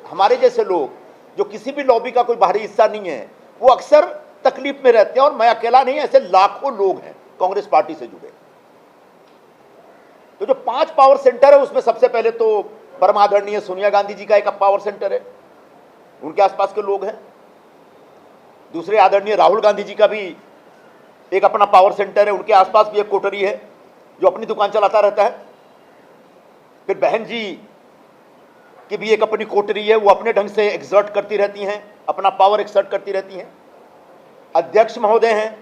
हमारे जैसे लोग जो किसी भी लॉबी का कोई बाहरी हिस्सा नहीं है, वो अक्सर तकलीफ में रहते हैं, और मैं अकेला नहीं, ऐसे लाखों लोग हैं कांग्रेस पार्टी से जुड़े। तो जो 5 पावर सेंटर है उसमें सबसे पहले तो परम आदरणीय सोनिया गांधी जी का एक पावर सेंटर है, उनके आसपास के लोग हैं। दूसरे आदरणीय राहुल गांधी जी का भी एक अपना पावर सेंटर है, उनके आसपास भी एक कोटरी है जो अपनी दुकान चलाता रहता है। फिर बहन जी की भी एक अपनी कोटरी है, वो अपने ढंग से एक्सर्ट करती रहती हैं, अपना पावर एक्सर्ट करती रहती हैं। अध्यक्ष महोदय हैं,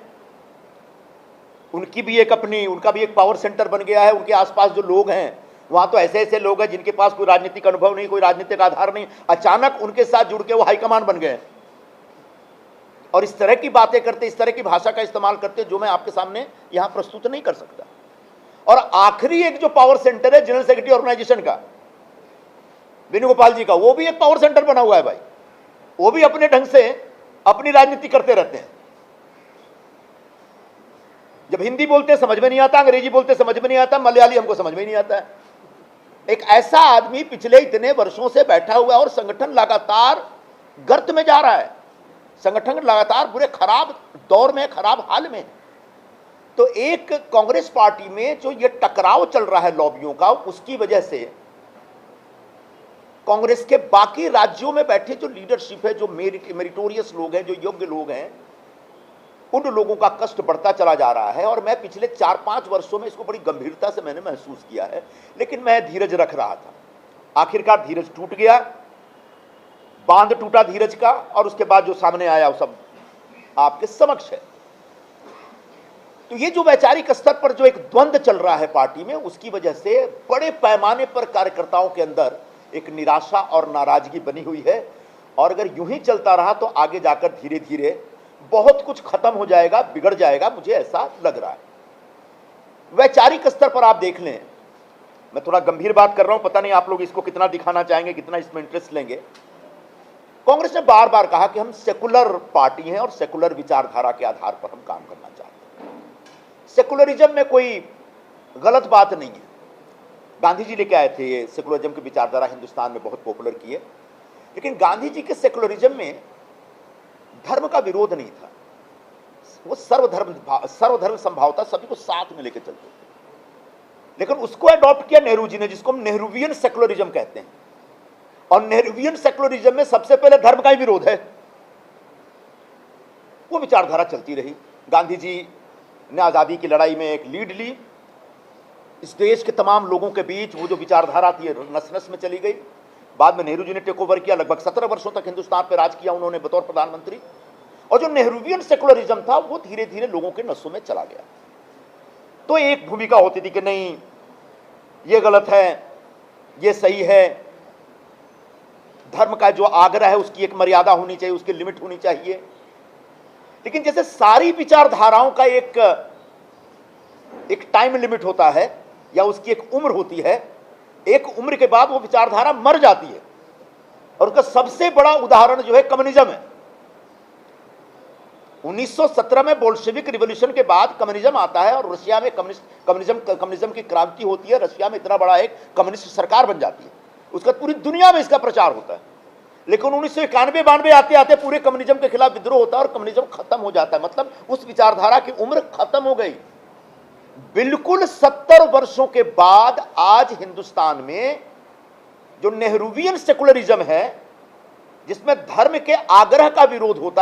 उनका भी एक पावर सेंटर बन गया है। उनके आसपास जो लोग हैं वहां तो ऐसे ऐसे लोग हैं जिनके पास कोई राजनीतिक अनुभव नहीं, कोई राजनीतिक आधार नहीं, अचानक उनके साथ जुड़ के वो हाईकमान बन गए और इस तरह की बातें करते, इस तरह की भाषा का इस्तेमाल करते जो मैं आपके सामने यहां प्रस्तुत नहीं कर सकता। और आखिरी एक जो पावर सेंटर है जनरल सेक्रेटरी ऑर्गेनाइजेशन का, वेणुगोपाल जी का, वो भी एक पावर सेंटर बना हुआ है भाई। वो भी अपने ढंग से अपनी राजनीति करते रहते हैं। जब हिंदी बोलते समझ में नहीं आता, अंग्रेजी बोलते समझ में नहीं आता, मलयाली हमको समझ में नहीं आता है। एक ऐसा आदमी पिछले इतने वर्षों से बैठा हुआ है और संगठन लगातार गर्त में जा रहा है, संगठन लगातार बुरे खराब दौर में, खराब हाल में। तो एक कांग्रेस पार्टी में जो ये टकराव चल रहा है लॉबियों का, उसकी वजह से कांग्रेस के बाकी राज्यों में बैठे जो लीडरशिप है, जो मेरिटोरियस लोग हैं, जो योग्य लोग हैं, उन लोगों का कष्ट बढ़ता चला जा रहा है। और मैं पिछले 4-5 वर्षों में इसको बड़ी गंभीरता से मैंने महसूस किया है, लेकिन मैं धीरज रख रहा था। आखिरकार धीरज टूट गया, बांध टूटा धीरज का, और उसके बाद जो सामने आया वो सब आपके समक्ष है। तो ये जो वैचारिक स्तर पर जो एक द्वंद्व चल रहा है पार्टी में, उसकी वजह से बड़े पैमाने पर कार्यकर्ताओं के अंदर एक निराशा और नाराजगी बनी हुई है। और अगर यूं ही चलता रहा तो आगे जाकर धीरे धीरे बहुत कुछ खत्म हो जाएगा, बिगड़ जाएगा, मुझे ऐसा लग रहा है। वैचारिक स्तर पर आप देख लें, मैं थोड़ा गंभीर बात कर रहा हूं, पता नहीं आप लोग इसको कितना दिखाना चाहेंगे, कितना इसमें इंटरेस्ट लेंगे। कांग्रेस ने बार बार कहा कि हम सेकुलर पार्टी हैं और सेकुलर विचारधारा के आधार पर हम काम करना चाहते हैं। सेकुलरिज्म में कोई गलत बात नहीं है। गांधी जी लेके आए थे ये सेकुलरिज्म की विचारधारा, हिंदुस्तान में बहुत पॉपुलर की है। लेकिन गांधी जी के सेकुलरिज्म में धर्म का विरोध नहीं था, वो सर्वधर्म संभावता, सभी को साथ में लेकर चलते थे। लेकिन उसको अडॉप्ट किया नेहरू जी ने, जिसको हम नेहरूवियन सेकुलरिज्म कहते हैं। और नेहरूवियन सेकुलरिज्म में सबसे पहले धर्म का ही विरोध है। वो विचारधारा चलती रही। गांधी जी ने आजादी की लड़ाई में एक लीड ली, इस देश के तमाम लोगों के बीच वो जो विचारधारा थी नस नस में चली गई। बाद में नेहरू जी ने टेक ओवर किया, लगभग 17 वर्षों तक हिंदुस्तान पर राज किया उन्होंने बतौर प्रधानमंत्री। और जो नेहरूवियन सेकुलरिज्म था वो धीरे धीरे लोगों के नसों में चला गया। तो एक भूमिका होती थी कि नहीं ये गलत है, ये सही है, धर्म का जो आग्रह है उसकी एक मर्यादा होनी चाहिए, उसकी लिमिट होनी चाहिए। लेकिन जैसे सारी विचारधाराओं का एक टाइम लिमिट होता है या उसकी एक उम्र होती है, एक उम्र के बाद वो विचारधारा मर जाती है। और उसका सबसे बड़ा उदाहरण जो है कम्युनिज्म है। 1917 में बोल्शेविक रिवॉल्यूशन के बाद कम्युनिज्म आता है और रशिया में कम्युनिज्म की क्रांति होती है। रशिया में इतना बड़ा एक कम्युनिस्ट सरकार बन जाती है, उसका पूरी दुनिया में इसका प्रचार होता है। लेकिन 1991-92 आते आते पूरे कम्युनिज्म के खिलाफ विद्रोह होता है और कम्युनिज्म खत्म हो जाता है। मतलब उस विचारधारा की उम्र खत्म हो गई। बिल्कुल 70 वर्षों के बाद आज हिंदुस्तान में जो नेहरूवियन सेकुलरिज्म है, जिसमें धर्म के आग्रह का विरोध होता